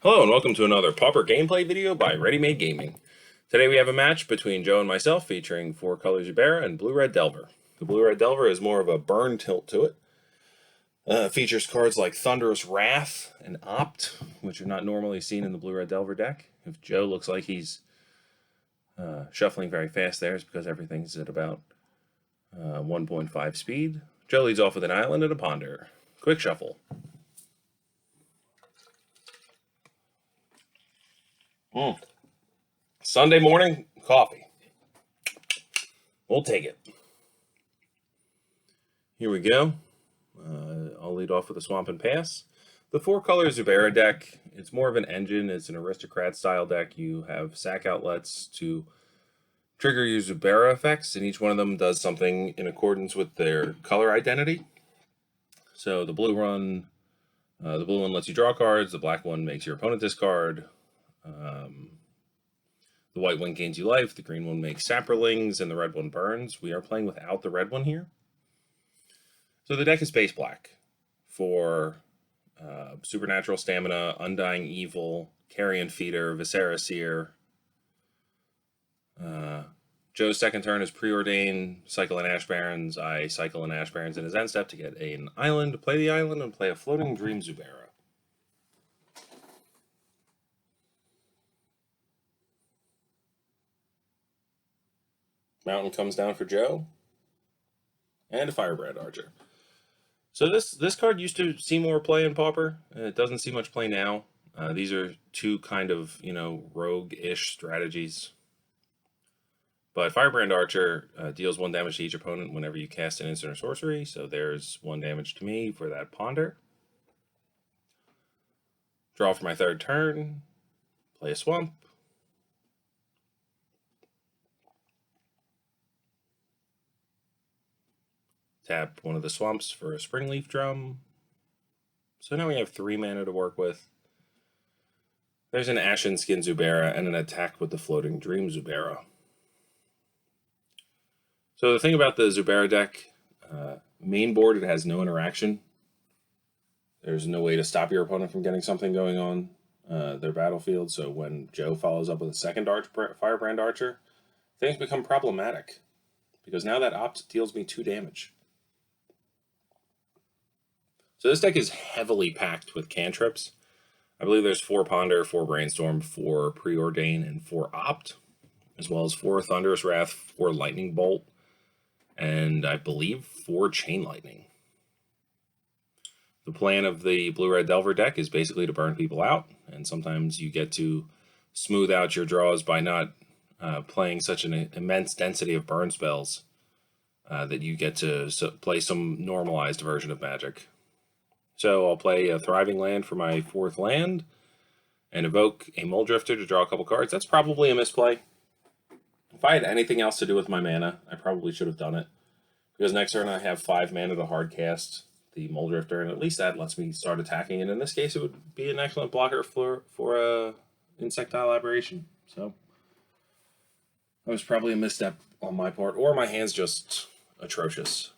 Hello and welcome to another Pauper gameplay video by Ready Made Gaming. Today we have a match between Joe and myself featuring 4-color Zubera and Blue-Red Delver. The Blue-Red Delver is more of a burn tilt to it. Features cards like Thunderous Wrath and Opt, which are not normally seen in the Blue-Red Delver deck. If Joe looks like he's shuffling very fast there, it's because everything's at about 1.5 speed. Joe leads off with an island and a ponder. Quick shuffle. Sunday morning coffee. We'll take it. Here we go. I'll lead off with a Swamp and Pass. The 4-color Zubera deck, it's more of an engine. It's an aristocrat style deck. You have sack outlets to trigger your Zubera effects, and each one of them does something in accordance with their color identity. So the blue one lets you draw cards. The black one makes your opponent discard. The white one gains you life, the green one makes saprolings, and the red one burns. We are playing without the red one here. So the deck is base black for Supernatural Stamina, Undying Evil, Carrion Feeder, Viscera Seer. Joe's second turn is Preordain, cycle an Ash Barrens. I cycle an Ash Barrens in his end step to get an island, play the island, and play a Floating Dream Zubera. Mountain comes down for Joe, and a Firebrand Archer. So this card used to see more play in Pauper. It doesn't see much play now. These are two kind of, rogue-ish strategies. But Firebrand Archer deals 1 damage to each opponent whenever you cast an instant or sorcery, so there's 1 damage to me for that ponder. Draw for my third turn, play a Swamp. Tap one of the swamps for a Springleaf Drum. So now we have 3 mana to work with. There's an Ashen Skin Zubera and an attack with the Floating Dream Zubera. So the thing about the Zubera deck, main board, it has no interaction. There's no way to stop your opponent from getting something going on their battlefield. So when Joe follows up with a second Firebrand Archer, things become problematic. Because now that Opt deals me 2 damage. So this deck is heavily packed with cantrips. I believe there's 4 Ponder, 4 Brainstorm, 4 Preordain, and 4 Opt, as well as 4 Thunderous Wrath, 4 Lightning Bolt, and I believe 4 Chain Lightning. The plan of the Blue-Red Delver deck is basically to burn people out, and sometimes you get to smooth out your draws by not playing such an immense density of burn spells that you get to play some normalized version of Magic. So I'll play a Thriving Land for my 4th land and evoke a Muldrifter to draw a couple cards. That's probably a misplay. If I had anything else to do with my mana, I probably should have done it. Because next turn I have 5 mana to hard cast the Muldrifter, and at least that lets me start attacking. And in this case, it would be an excellent blocker for Insectile Aberration. So that was probably a misstep on my part, or my hand's just atrocious.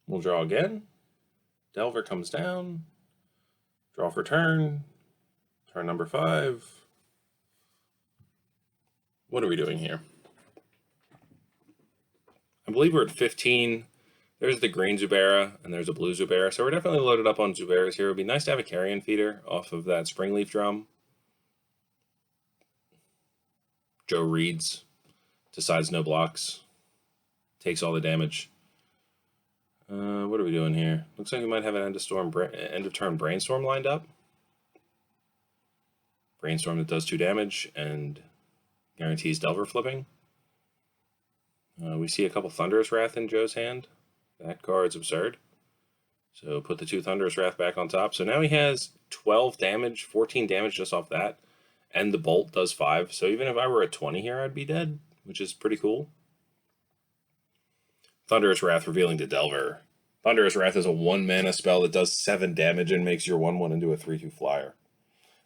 We'll draw again. Delver comes down. Draw for turn. Turn number 5. What are we doing here? I believe we're at 15. There's the green Zubera, and there's a blue Zubera. So we're definitely loaded up on Zuberas here. It would be nice to have a Carrion Feeder off of that Springleaf Drum. Joe reads, decides no blocks, takes all the damage. What are we doing here? Looks like we might have an end of turn Brainstorm lined up. Brainstorm that does 2 damage and guarantees Delver flipping. We see a couple Thunderous Wrath in Joe's hand. That card's absurd. So put the 2 Thunderous Wrath back on top. So now he has 12 damage, 14 damage just off that. And the Bolt does 5. So even if I were at 20 here, I'd be dead, which is pretty cool. Thunderous Wrath revealing to Delver. Thunderous Wrath is a 1 mana spell that does 7 damage and makes your 1/1 into a 3/2 flyer.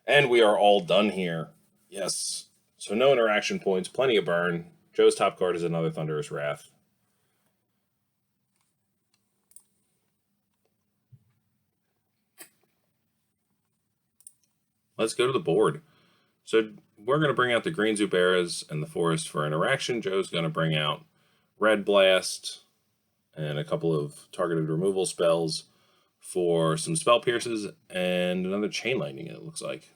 And we are all done here. Yes. So no interaction points, plenty of burn. Joe's top card is another Thunderous Wrath. let's go to the board. So we're going to bring out the green Zuberas and the forest for interaction. Joe's going to bring out Red Blast and a couple of targeted removal spells for some spell pierces and another chain lightning, it looks like.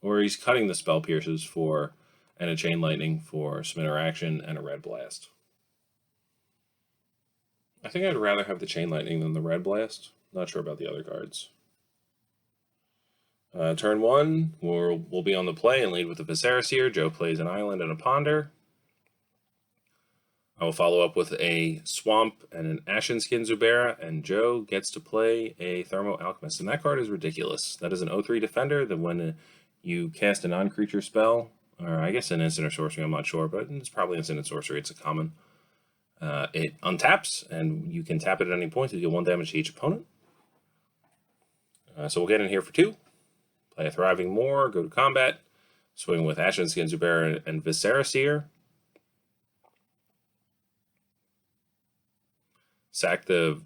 Or he's cutting the spell pierces for and a chain lightning for some interaction and a red blast. I think I'd rather have the chain lightning than the red blast. Not sure about the other cards. Turn 1, we'll be on the play and lead with the Viscera Seer. Joe plays an island and a ponder. I will follow up with a Swamp and an Ashen Skin Zubera, and Joe gets to play a Thermo Alchemist. And that card is ridiculous. That is an 0/3 defender that when you cast a non-creature spell, or I guess an instant or sorcery, I'm not sure, but it's probably instant and sorcery, it's a common. It untaps, and you can tap it at any point to deal 1 damage to each opponent. So we'll get in here for 2. Play a Thriving Moor, go to combat, swing with Ashen Skin Zubera and Viscera Seer. Sack the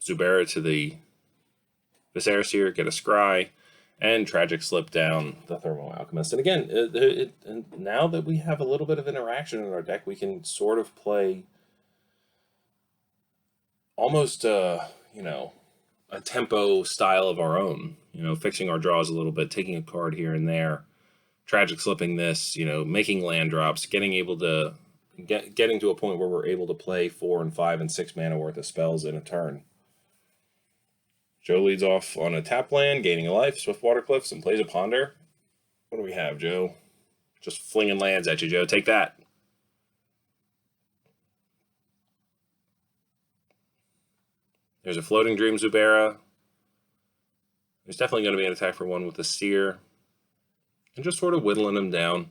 Zubera to the Viscera Seer, get a Scry, and Tragic Slip down the Thermo Alchemist. And again, now that we have a little bit of interaction in our deck, we can sort of play almost, a tempo style of our own. Fixing our draws a little bit, taking a card here and there, Tragic Slipping this, making land drops, getting to a point where we're able to play 4 and 5 and 6 mana worth of spells in a turn. Joe leads off on a tap land, gaining a life, Swiftwater Cliffs, and plays a ponder. What do we have, Joe? Just flinging lands at you, Joe. Take that. There's a Floating Dream Zubera. There's definitely going to be an attack for 1 with the Seer. And just sort of whittling him down.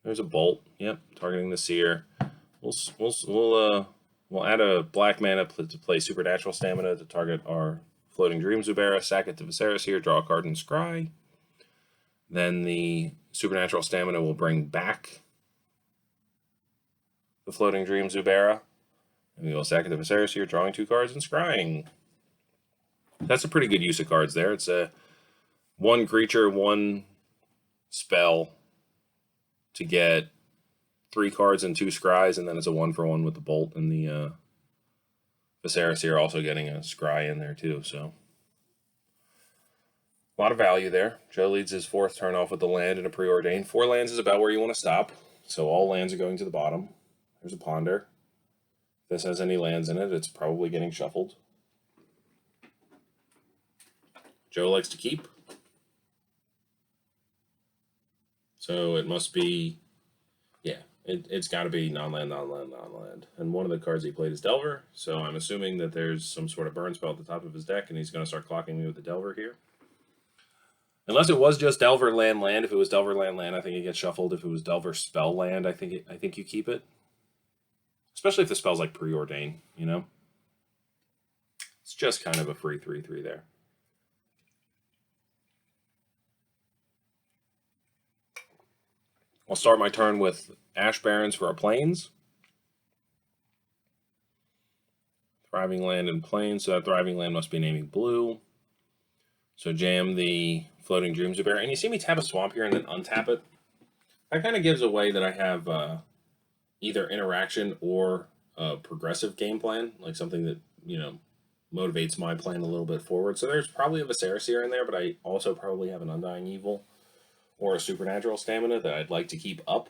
There's a Bolt. Yep, targeting the Seer. We'll add a black mana to play Supernatural Stamina to target our Floating Dream Zubera, sack it to Viscera Seer, draw a card and scry. Then the Supernatural Stamina will bring back the Floating Dream Zubera. And we will sack it to Viscera Seer, drawing 2 cards and scrying. That's a pretty good use of cards there. It's a 1 creature, 1 spell to get 3 cards and 2 scries, and then it's a 1-for-1 with the Bolt and the Viscera Seer also getting a scry in there too. So a lot of value there. Joe leads his 4th turn off with the land and a Preordained. 4 lands is about where you want to stop, so all lands are going to the bottom. There's a ponder. If this has any lands in it, it's probably getting shuffled. Joe likes to keep. So it must be, yeah, it's got to be non-land. And one of the cards he played is Delver, so I'm assuming that there's some sort of burn spell at the top of his deck, and he's going to start clocking me with the Delver here. Unless it was just Delver land. If it was Delver land, I think it gets shuffled. If it was Delver spell land, I think you keep it. Especially if the spell's like Preordain, It's just kind of a free 3/3 there. I'll start my turn with Ash Barrens for our plains. Thriving Land and Plains, so that Thriving Land must be naming blue. So jam the Floating Dream Zubera, and you see me tap a Swamp here and then untap it. That kind of gives away that I have either interaction or a progressive game plan, like something that, motivates my plan a little bit forward. So there's probably a Viscera Seer in there, but I also probably have an Undying Evil or a Supernatural Stamina that I'd like to keep up.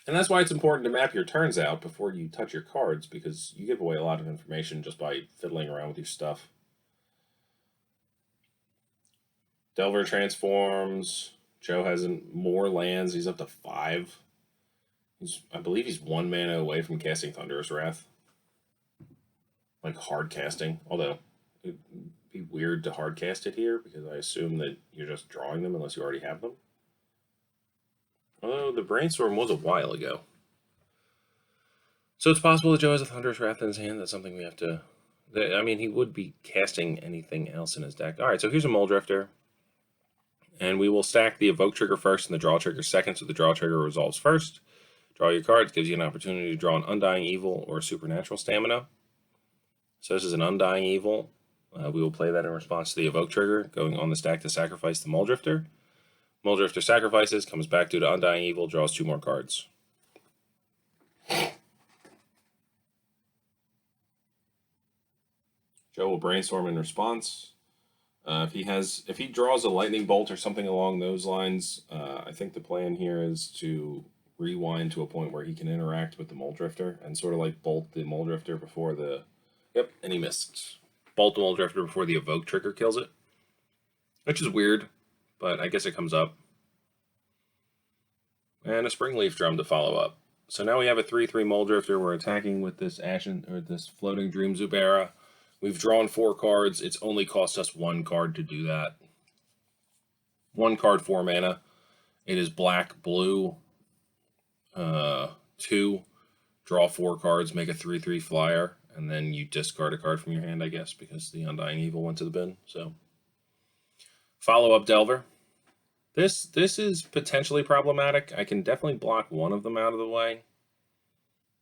And that's why it's important to map your turns out before you touch your cards, because you give away a lot of information just by fiddling around with your stuff. Delver transforms. Joe has more lands. He's up to 5. I believe he's 1 mana away from casting Thunderous Wrath. Like hard casting, although it'd be weird to hard cast it here because I assume that you're just drawing them unless you already have them. Although the Brainstorm was a while ago. So it's possible that Joe has a Thunderous Wrath in his hand. That's something we have to... I mean, he would be casting anything else in his deck. Alright, so here's a Muldrifter. And we will stack the Evoke trigger first and the Draw trigger second, so the Draw trigger resolves first. Draw your cards, gives you an opportunity to draw an Undying Evil or Supernatural Stamina. So this is an Undying Evil. We will play that in response to the evoke trigger, going on the stack to sacrifice the Muldrifter. Muldrifter sacrifices, comes back due to Undying Evil, draws 2 more cards. Joe will brainstorm in response. If he draws a lightning bolt or something along those lines, I think the plan here is to rewind to a point where he can interact with the Muldrifter and sort of like bolt the Muldrifter before the... Yep, and he missed. Bolt the Muldrifter before the evoke trigger kills it. Which is weird, but I guess it comes up. And a Springleaf Drum to follow up. So now we have a 3/3 Muldrifter. We're attacking with this this Floating Dream Zubera. We've drawn 4 cards. It's only cost us 1 card to do that. 1 card, 4 mana. It is black, blue, 2. Draw 4 cards, make a 3/3 flyer, and then you discard a card from your hand, I guess, because the Undying Evil went to the bin. So, follow up Delver. This is potentially problematic. I can definitely block one of them out of the way.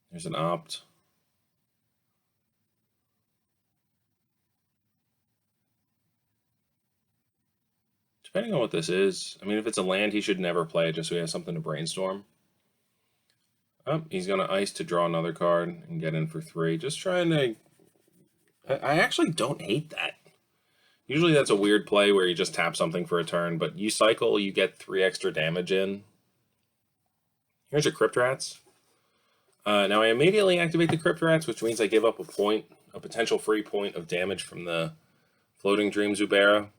There's an opt. Depending on what this is, I mean, if it's a land, he should never play it just so he has something to brainstorm. Oh, he's going to ice to draw another card and get in for 3. Just trying to... I actually don't hate that. Usually that's a weird play where you just tap something for a turn, but you cycle, you get 3 extra damage in. Here's your Crypt Rats. Now I immediately activate the Crypt Rats, which means I give up a potential free point of damage from the Floating Dream Zubera.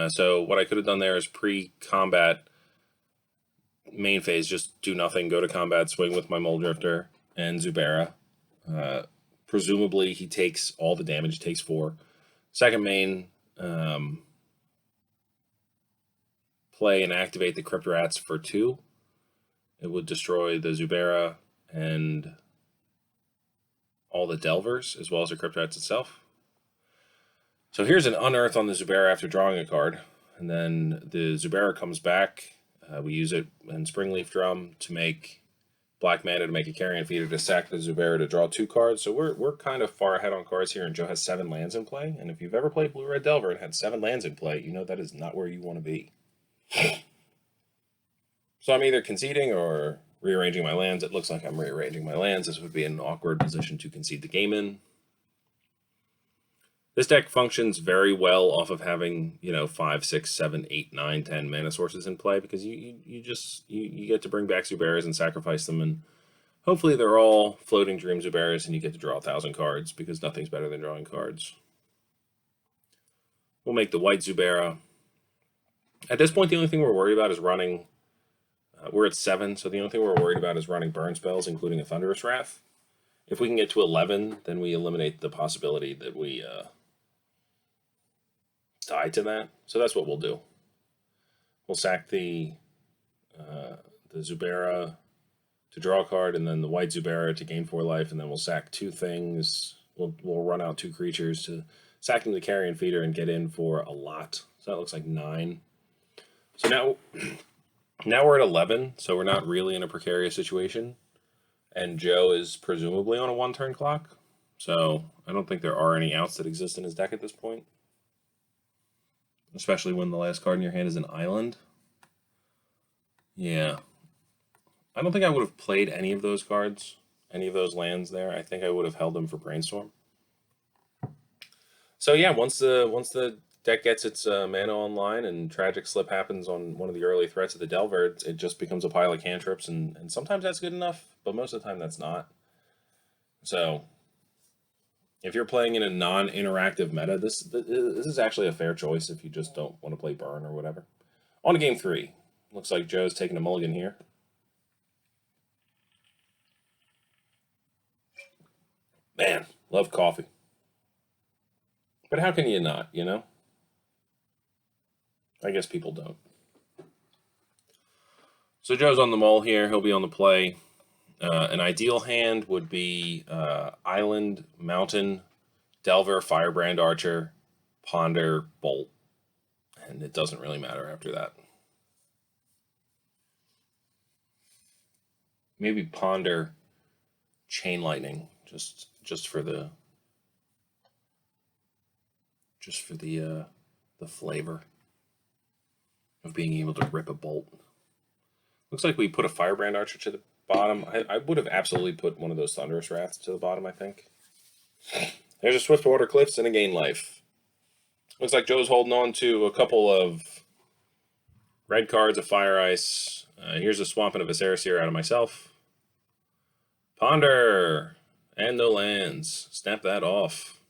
So what I could have done there is pre-combat main phase, just do nothing, go to combat, swing with my Muldrifter and Zubera. Presumably he takes all the damage, he takes 4. Second main, play and activate the Crypt Rats for 2. It would destroy the Zubera and all the Delvers, as well as the Crypt Rats itself. So here's an Unearth on the Zubera after drawing a card. And then the Zubera comes back. We use it in Springleaf Drum to make black mana to make a Carrion Feeder to sack the Zubera to draw 2 cards. So we're kind of far ahead on cards here, and Joe has 7 lands in play. And if you've ever played Blue-Red Delver and had 7 lands in play, you know that is not where you want to be. So I'm either conceding or rearranging my lands. It looks like I'm rearranging my lands. This would be an awkward position to concede the game in. This deck functions very well off of having, 5, 6, 7, 8, 9, 10 mana sources in play, because you get to bring back Zuberas and sacrifice them, and hopefully they're all Floating Dream Zuberas and you get to draw 1,000 cards, because nothing's better than drawing cards. We'll make the white Zubera. At this point, the only thing we're worried about is running... we're at 7, so the only thing we're worried about is running burn spells, including a Thunderous Wrath. If we can get to 11, then we eliminate the possibility that we... die to that. So that's what we'll do. We'll sack the Zubera to draw a card, and then the white Zubera to gain 4 life, and then we'll sack 2 things. We'll run out 2 creatures to sack them the Carrion Feeder and get in for a lot. So that looks like 9. So now we're at 11, so we're not really in a precarious situation. And Joe is presumably on a 1-turn clock. So I don't think there are any outs that exist in his deck at this point. Especially when the last card in your hand is an island. Yeah. I don't think I would have played any of those cards, any of those lands there. I think I would have held them for Brainstorm. So yeah, once the deck gets its mana online and Tragic Slip happens on one of the early threats of the Delver, it just becomes a pile of cantrips, and sometimes that's good enough, but most of the time that's not. So... if you're playing in a non-interactive meta, this is actually a fair choice if you just don't want to play burn or whatever. On to game 3. Looks like Joe's taking a mulligan here. Man, love coffee. But how can you not, I guess people don't. So Joe's on the mull here. He'll be on the play. An ideal hand would be Island, Mountain, Delver, Firebrand Archer, Ponder, Bolt. And it doesn't really matter after that. Maybe Ponder, Chain Lightning, just for the just for the flavor of being able to rip a bolt. Looks like we put a Firebrand Archer to the bottom. I would have absolutely put one of those Thunderous Wraths to the bottom, I think. There's a Swiftwater Cliffs and a Gain Life. Looks like Joe's holding on to a couple of red cards, a Fire Ice. Here's a Swamp and a Viscera Seer out of myself. Ponder! And no lands. Snap that off.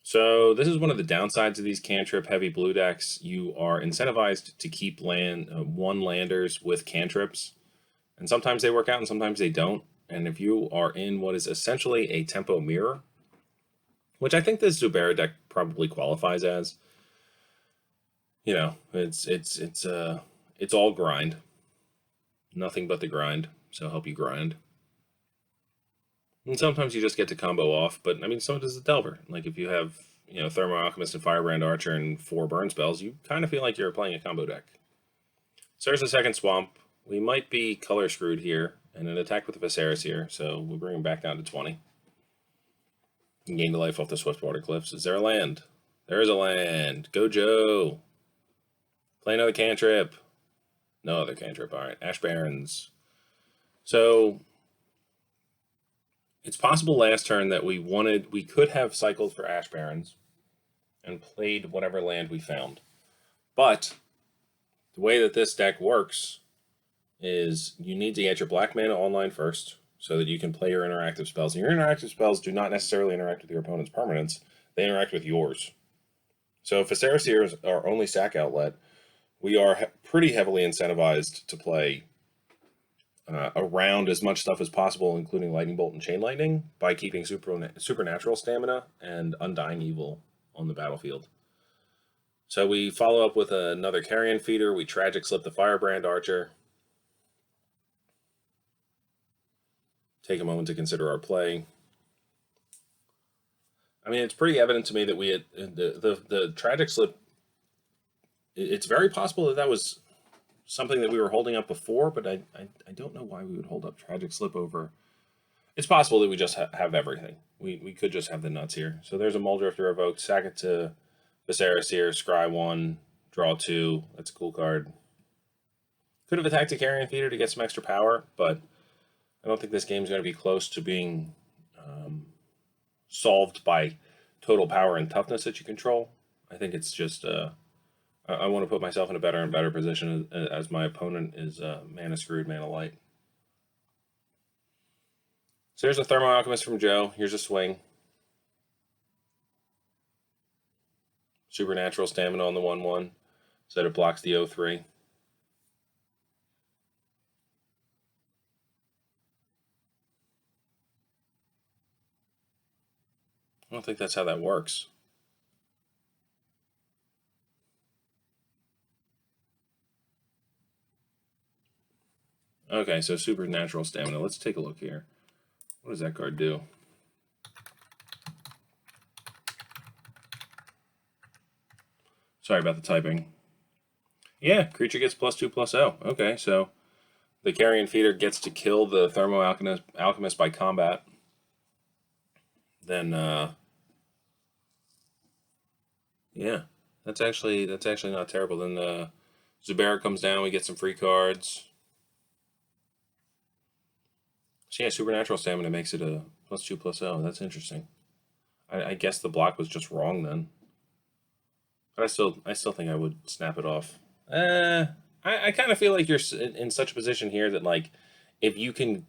So this is one of the downsides of these cantrip heavy blue decks. You are incentivized to keep one landers with cantrips. And sometimes they work out and sometimes they don't. And if you are in what is essentially a tempo mirror, which I think this Zubera deck probably qualifies as, you know, it's all grind. Nothing but the grind. So help you grind. And sometimes you just get to combo off, but I mean, so does the Delver. Like if you have, you know, Thermo Alchemist and Firebrand Archer and 4 burn spells, you kind of feel like you're playing a combo deck. So there's a second Swamp. We might be color screwed here, and an attack with the Viscera Seer, so we'll bring him back down to 20. And gain the life off the Swiftwater Cliffs. Is there a land? There is a land. Go Joe. Play another cantrip. No other cantrip. All right, Ash Barrens. So it's possible last turn that we could have cycled for Ash Barrens and played whatever land we found. But the way that this deck works is you need to get your black mana online first so that you can play your interactive spells. And your interactive spells do not necessarily interact with your opponent's permanents. They interact with yours. So if Viscera Seer is our only sack outlet, we are pretty heavily incentivized to play around as much stuff as possible, including Lightning Bolt and Chain Lightning, by keeping Supernatural Stamina and Undying Evil on the battlefield. So we follow up with another Carrion Feeder. We Tragic Slip the Firebrand Archer. Take a moment to consider our play. I mean, it's pretty evident to me that we had the Tragic Slip. It's very possible that was something that we were holding up before, but I don't know why we would hold up Tragic Slip over. It's possible that we just have everything. We could just have the nuts here. So there's a Muldrifter Revoked. Sack it to Viscera Seer, scry 1, draw 2. That's a cool card. Could have attacked a Carrion Feeder to get some extra power, but I don't think this game's going to be close to being solved by total power and toughness that you control. I think it's just I want to put myself in a better and better position as my opponent is mana screwed, mana light. So here's a Thermo Alchemist from Joe. Here's a swing. Supernatural Stamina on the 1/1, so that it blocks the 0/3. I don't think that's how that works. Okay, so Supernatural Stamina. Let's take a look here. What does that card do? Sorry about the typing. Yeah, creature gets +2/+0. Okay, so the Carrion Feeder gets to kill the Thermo Alchemist by combat. Then, yeah, that's actually not terrible. Then the Zubera comes down. We get some free cards. So yeah, Supernatural Stamina makes it a +2/+0. That's interesting. I guess the block was just wrong then. But I still think I would snap it off. I kind of feel like you're in such a position here that, like, if you can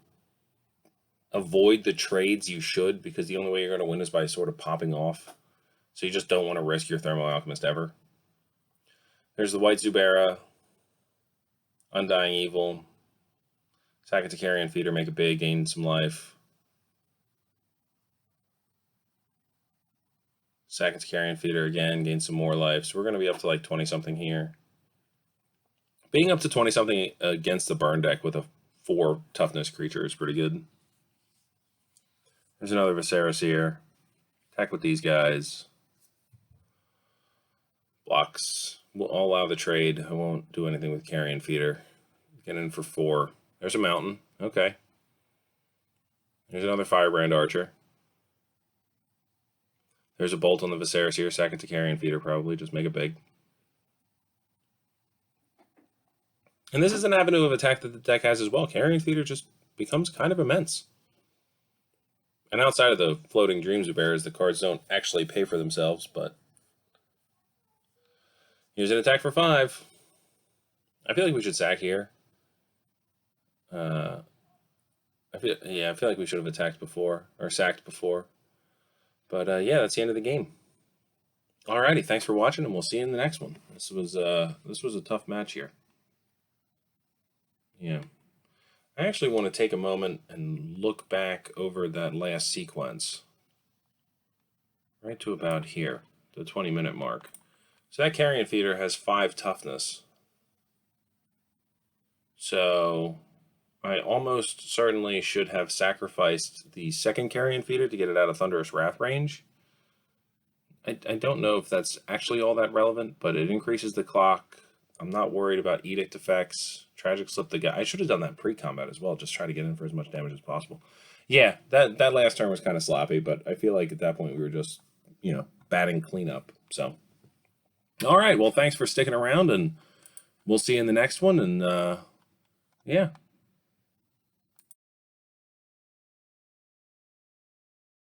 avoid the trades, you should, because the only way you're going to win is by sort of popping off. So you just don't want to risk your Thermo Alchemist ever. There's the white Zubera, Undying Evil, sack it to Carrion Feeder, make it big, gain some life. Sack it to Carrion Feeder again, gain some more life. So we're going to be up to like 20-something here. Being up to 20-something against the burn deck with a 4 toughness creature is pretty good. There's another Viscera Seer. Attack with these guys. Blocks. I'll allow the trade. I won't do anything with Carrion Feeder. Get in for 4. There's a mountain. Okay. There's another Firebrand Archer. There's a bolt on the Viscera Seer, second to Carrion Feeder, probably. Just make it big. And this is an avenue of attack that the deck has as well. Carrion Feeder just becomes kind of immense. And outside of the floating Dream Zuberas, the cards don't actually pay for themselves, but here's an attack for 5. I feel like we should sack here. I feel like we should have attacked before, or sacked before. But yeah, that's the end of the game. Alrighty, thanks for watching, and we'll see you in the next one. This was a tough match here. Yeah. I actually want to take a moment and look back over that last sequence. Right to about here, the 20-minute mark. So that Carrion Feeder has 5 toughness. So I almost certainly should have sacrificed the second Carrion Feeder to get it out of Thunderous Wrath range. I don't know if that's actually all that relevant, but it increases the clock. I'm not worried about Edict effects. Tragic Slip the guy. I should have done that pre-combat as well, just try to get in for as much damage as possible. Yeah, that last turn was kind of sloppy, but I feel like at that point we were just, batting cleanup. So, all right, well, thanks for sticking around, and we'll see you in the next one, and yeah.